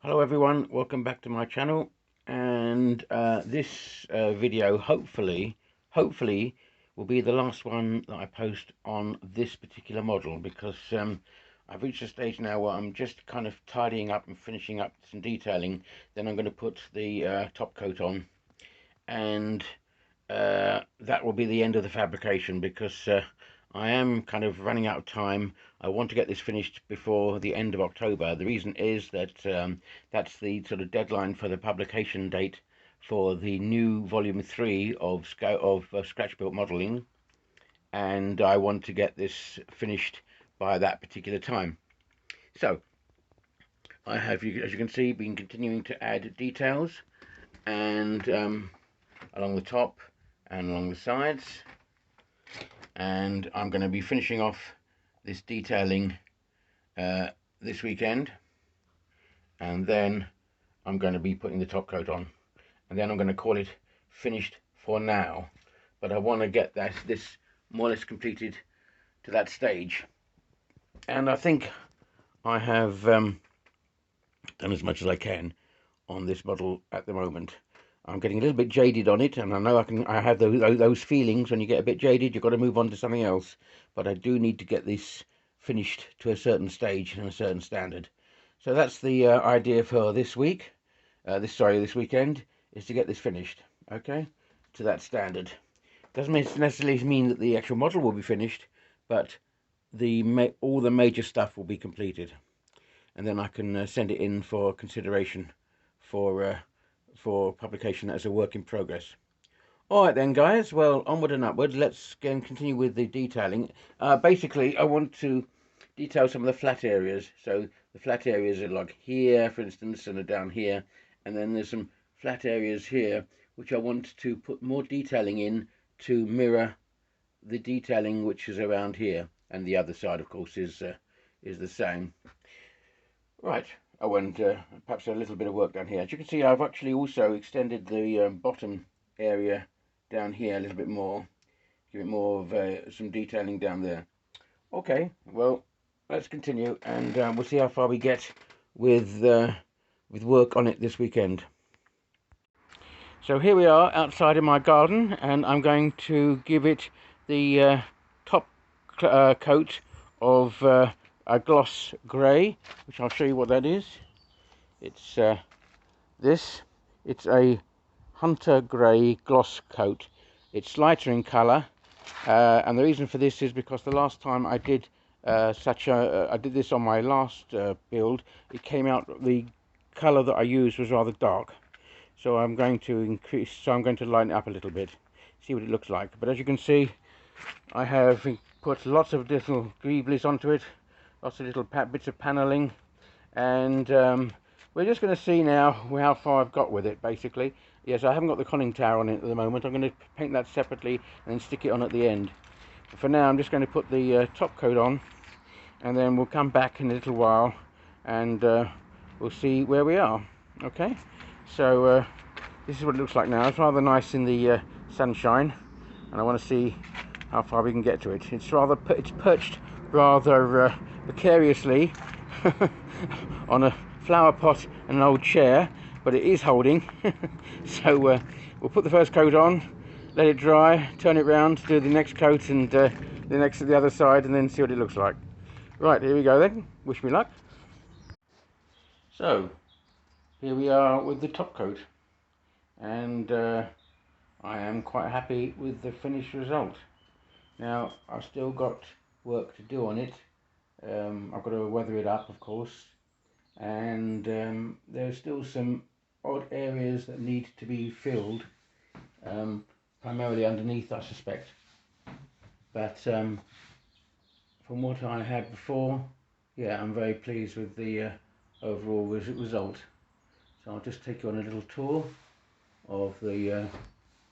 Hello everyone, welcome back to my channel. And this video hopefully will be the last one that I post on this particular model, because I've reached a stage now where I'm just kind of tidying up and finishing up some detailing. Then I'm going to put the top coat on, and that will be the end of the fabrication, because I am kind of running out of time. I want to get this finished before the end of October. The reason is that that's the sort of deadline for the publication date for the new volume 3 of scratch built modeling, and I want to get this finished by that particular time. So I have, as you can see, been continuing to add details, and along the top and along the sides, and I'm going to be finishing off this detailing this weekend, and then I'm going to be putting the top coat on, and then I'm going to call it finished for now. But I want to get this more or less completed to that stage, and I think I have done as much as I can on this model at the moment. I'm getting a little bit jaded on it, and I know I have those feelings. When you get a bit jaded, you've got to move on to something else. But I do need to get this finished to a certain stage and a certain standard. So that's the idea for this week. This weekend, is to get this finished, okay, to that standard. Doesn't necessarily mean that the actual model will be finished, but all the major stuff will be completed, and then I can send it in for consideration for publication as a work in progress. All right then, guys. Well, onward and upward. Let's again continue with the detailing. Basically, I want to detail some of the flat areas. So the flat areas are like here, for instance, and are down here. And then there's some flat areas here, which I want to put more detailing in to mirror the detailing which is around here. And the other side, of course, is the same. Right. Oh, and perhaps a little bit of work down here. As you can see, I've actually also extended the bottom area down here a little bit more. Give it more of some detailing down there. Okay, well, let's continue, and we'll see how far we get with work on it this weekend. So here we are outside in my garden, and I'm going to give it the top coat of a gloss grey, which I'll show you what that is. It's this. It's a hunter grey gloss coat. It's lighter in colour, and the reason for this is because the last time I did I did this on my last build, it came out, the colour that I used was rather dark. So I'm going to lighten it up a little bit, see what it looks like. But as you can see, I have put lots of little greeblies onto it, lots of little bits of panelling, and we're just going to see now how far I've got with it, basically. Yes, I haven't got the conning tower on it at the moment. I'm going to paint that separately and then stick it on at the end. But for now, I'm just going to put the top coat on, and then we'll come back in a little while, and we'll see where we are. Okay, so this is what it looks like now. It's rather nice in the sunshine, and I want to see how far we can get to it. It's perched rather precariously on a flower pot and an old chair, but it is holding. So we'll put the first coat on, let it dry, turn it round, do the next coat, and the other side, and then see what it looks like. Right, here we go then. Wish me luck. So here we are with the top coat, and I am quite happy with the finished result. Now I've still got work to do on it. I've got to weather it up, of course, and there's still some odd areas that need to be filled, primarily underneath, I suspect. But from what I had before, yeah, I'm very pleased with the overall result. So I'll just take you on a little tour of the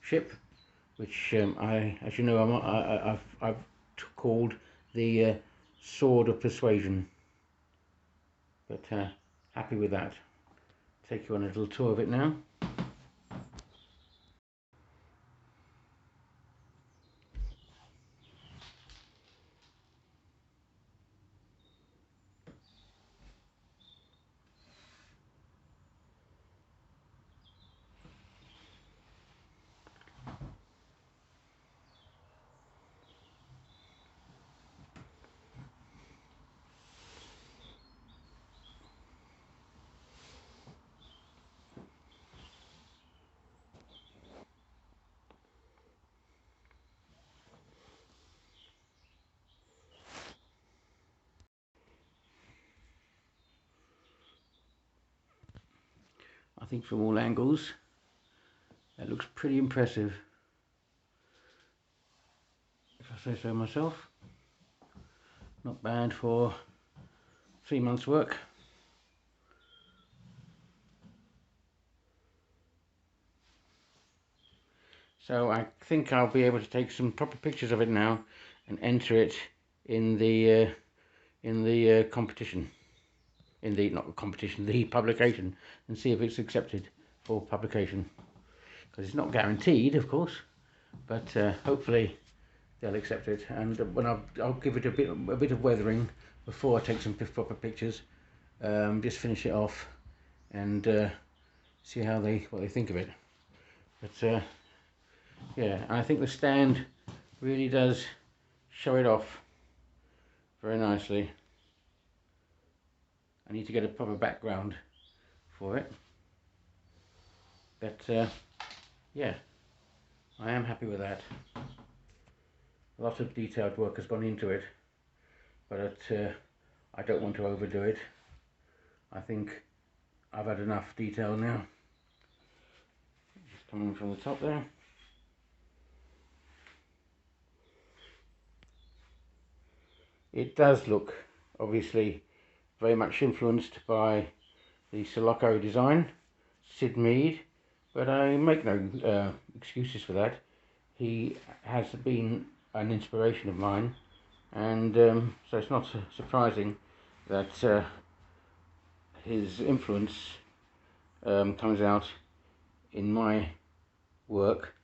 ship, which as you know, I've called the Sword of Persuasion. But happy with that. Take you on a little tour of it now. I think from all angles that looks pretty impressive, if I say so myself. Not bad for 3 months work. So I think I'll be able to take some proper pictures of it now and enter it in the competition, not the competition, the publication, and see if it's accepted for publication. Because it's not guaranteed, of course, but hopefully they'll accept it. And when I'll give it a bit of weathering before I take some proper pictures. Just finish it off and see what they think of it. But yeah, I think the stand really does show it off very nicely. I need to get a proper background for it, but yeah, I am happy with that. A lot of detailed work has gone into it, but I don't want to overdo it. I think I've had enough detail now. Just coming from the top there. It does look, obviously, very much influenced by the Soloco design, Sid Mead, but I make no excuses for that. He has been an inspiration of mine, and so it's not surprising that his influence comes out in my work.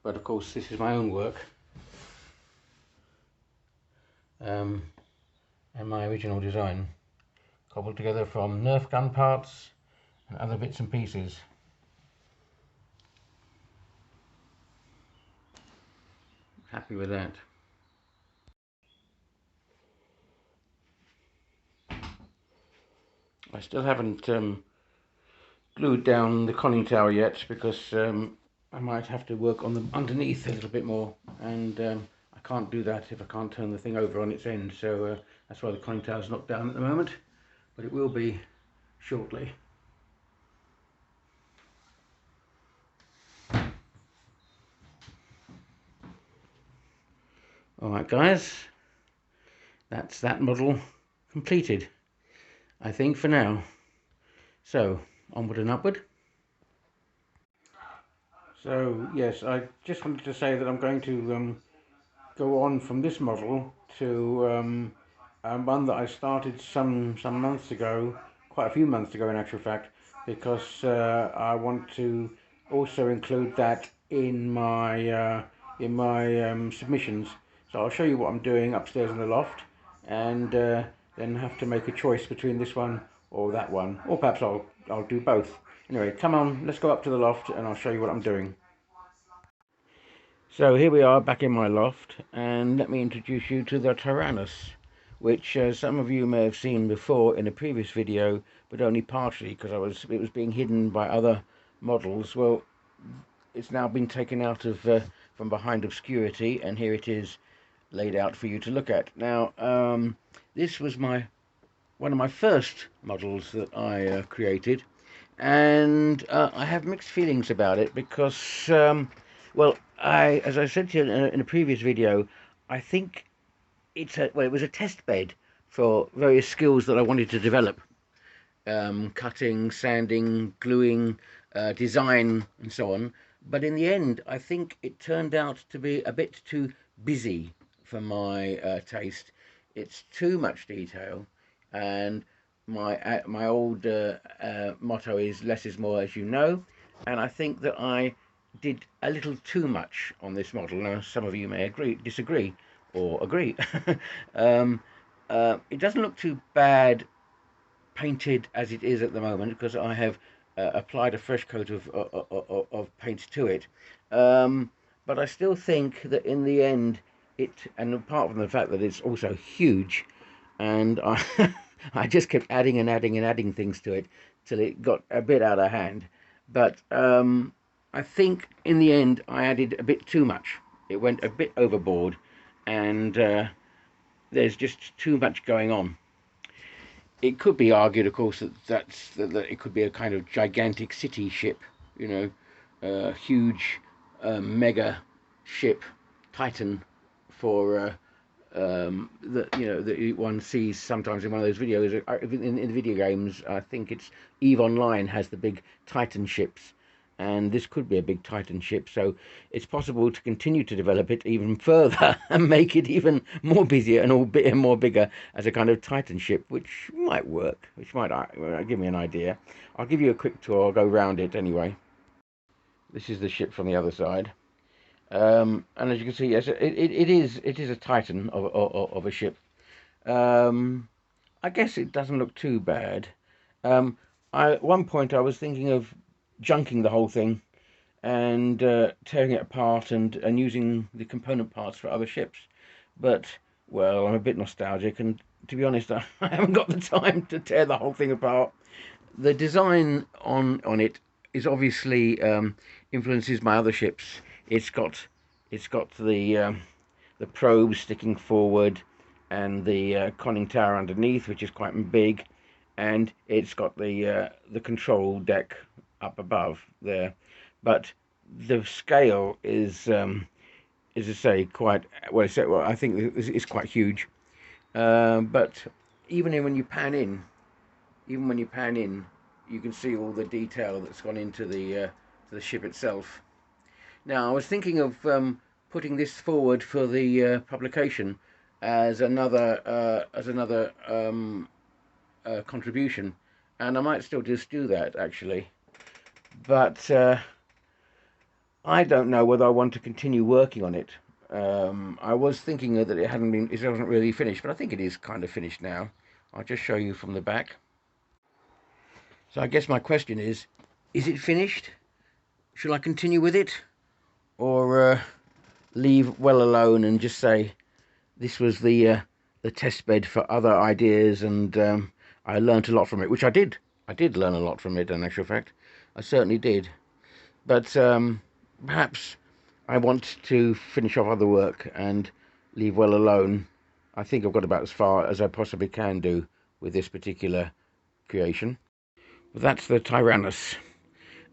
But of course this is my own work, and my original design, cobbled together from Nerf gun parts and other bits and pieces. Happy with that. I still haven't glued down the conning tower yet, because I might have to work on them underneath a little bit more, and I can't do that if I can't turn the thing over on its end, so that's why the conning tower is not down at the moment, but it will be shortly. Alright guys, that's that model completed, I think, for now. So, onward and upward. So yes, I just wanted to say that I'm going to go on from this model to one that I started some months ago, quite a few months ago in actual fact, because I want to also include that in my submissions. So I'll show you what I'm doing upstairs in the loft, and then have to make a choice between this one or that one, or perhaps I'll do both. Anyway, come on, let's go up to the loft and I'll show you what I'm doing. So here we are back in my loft, and let me introduce you to the Tyrannus, which some of you may have seen before in a previous video, but only partially, because it was being hidden by other models. Well, it's now been taken out of from behind obscurity, and here it is laid out for you to look at. Now, this was one of my first models that I created, and I have mixed feelings about it because, well, as I said to you in a previous video, I think it was a test bed for various skills that I wanted to develop. Cutting, sanding, gluing, design, and so on. But in the end, I think it turned out to be a bit too busy for my taste. It's too much detail, and my old motto is less is more, as you know, and I think that I did a little too much on this model. Now, some of you may disagree, or agree. It doesn't look too bad painted as it is at the moment, because I have applied a fresh coat of paint to it. But I still think that in the end, and apart from the fact that it's also huge, and I just kept adding and adding and adding things to it till it got a bit out of hand. But I think in the end I added a bit too much. It went a bit overboard, and there's just too much going on. it could be argued, of course, that it could be a kind of gigantic city ship, you know, huge mega ship, Titan, for that that one sees sometimes in one of those videos. In video games, I think it's Eve Online has the big Titan ships, and this could be a big Titan ship. So it's possible to continue to develop it even further and make it even more busier and all bit more bigger as a kind of Titan ship, which might work, which might give me an idea. I'll give you a quick tour. I'll go round it anyway. This is the ship from the other side. And as you can see, yes, it is a Titan of a ship. I guess it doesn't look too bad. At one point I was thinking of junking the whole thing and tearing it apart and using the component parts for other ships. But, well, I'm a bit nostalgic, and to be honest, I haven't got the time to tear the whole thing apart. The design on it is obviously influences my other ships. It's got the probe sticking forward and the conning tower underneath, which is quite big, and it's got the control deck up above there. But the scale is to say, quite well. I think it's quite huge. But when you pan in, you can see all the detail that's gone into the ship itself. Now, I was thinking of putting this forward for the publication as another contribution, and I might still just do that actually. But I don't know whether I want to continue working on it. I was thinking that it wasn't really finished, but I think it is kind of finished now. I'll just show you from the back. So I guess my question is it finished? Should I continue with it, or leave well alone and just say this was the test bed for other ideas, and I learnt a lot from it, which I did. I did learn a lot from it, in actual fact. I certainly did. But perhaps I want to finish off other work and leave well alone. I think I've got about as far as I possibly can do with this particular creation. That's the Tyrannus,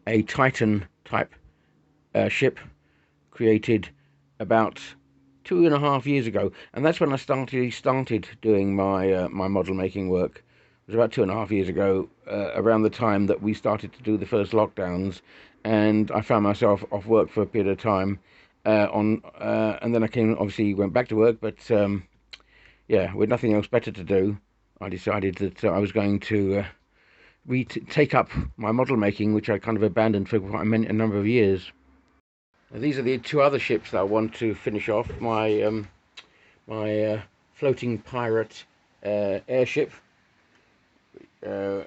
a Titan type ship created about 2.5 years ago, and that's when I started doing my model making work. It was about 2.5 years ago, around the time that we started to do the first lockdowns, and I found myself off work for a period of time. And then obviously went back to work, but yeah, with nothing else better to do, I decided that I was going to take up my model making, which I kind of abandoned for quite a number of years. Now, these are the two other ships that I want to finish off. My floating pirate airship. There's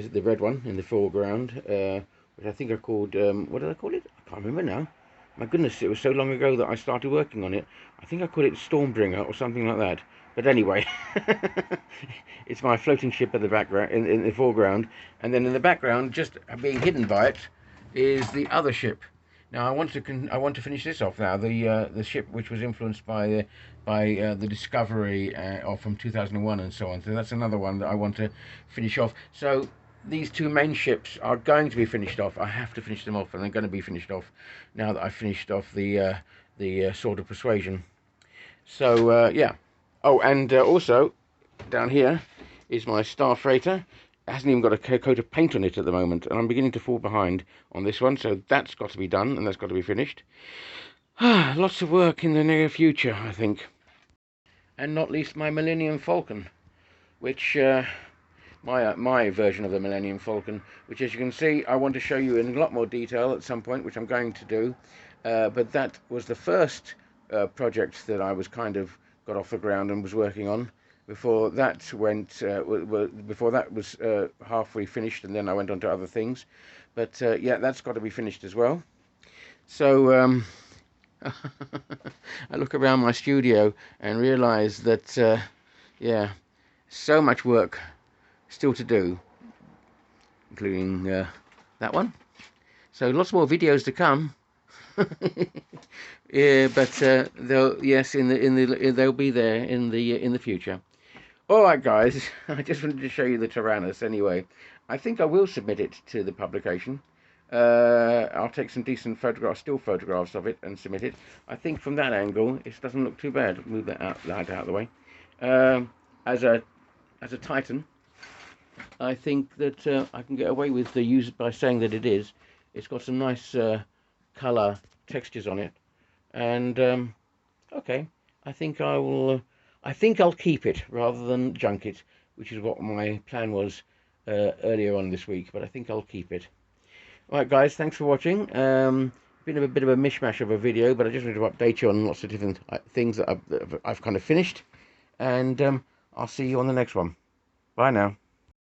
the red one in the foreground, which I think I called, what did I call it? I can't remember now. My goodness, it was so long ago that I started working on it. I think I called it Stormbringer or something like that. But anyway, it's my floating ship in the background, in the foreground, and then in the background, just being hidden by it, is the other ship. Now I want to finish this off now. The ship which was influenced by the Discovery from 2001 and so on. So that's another one that I want to finish off. So these two main ships are going to be finished off. I have to finish them off, and they're going to be finished off now that I've finished off the Sword of Persuasion. So yeah. Oh, and also down here is my Star Freighter. It hasn't even got a coat of paint on it at the moment, and I'm beginning to fall behind on this one, so that's got to be done, and that's got to be finished. Lots of work in the near future, I think. And not least my Millennium Falcon, which my version of the Millennium Falcon, which, as you can see, I want to show you in a lot more detail at some point, which I'm going to do. But that was the first project that I was kind of got off the ground and was working on. Before that was halfway finished, and then I went on to other things. But yeah, that's got to be finished as well. So I look around my studio and realise that yeah, so much work still to do, including that one. So lots more videos to come. Yeah, but they'll be there in the future. All right, guys. I just wanted to show you the Tyrannus anyway. I think I will submit it to the publication. I'll take some decent photographs, still photographs of it, and submit it. I think from that angle, it doesn't look too bad. Move that out of the way. Um, as a Titan, I think that I can get away with the use by saying that it is. It's got some nice color textures on it, and okay, I think I will. I think I'll keep it rather than junk it, which is what my plan was earlier on this week. But I think I'll keep it. All right, guys, thanks for watching. Been a bit of a mishmash of a video, but I just wanted to update you on lots of different things that I've kind of finished, and I'll see you on the next one. Bye now.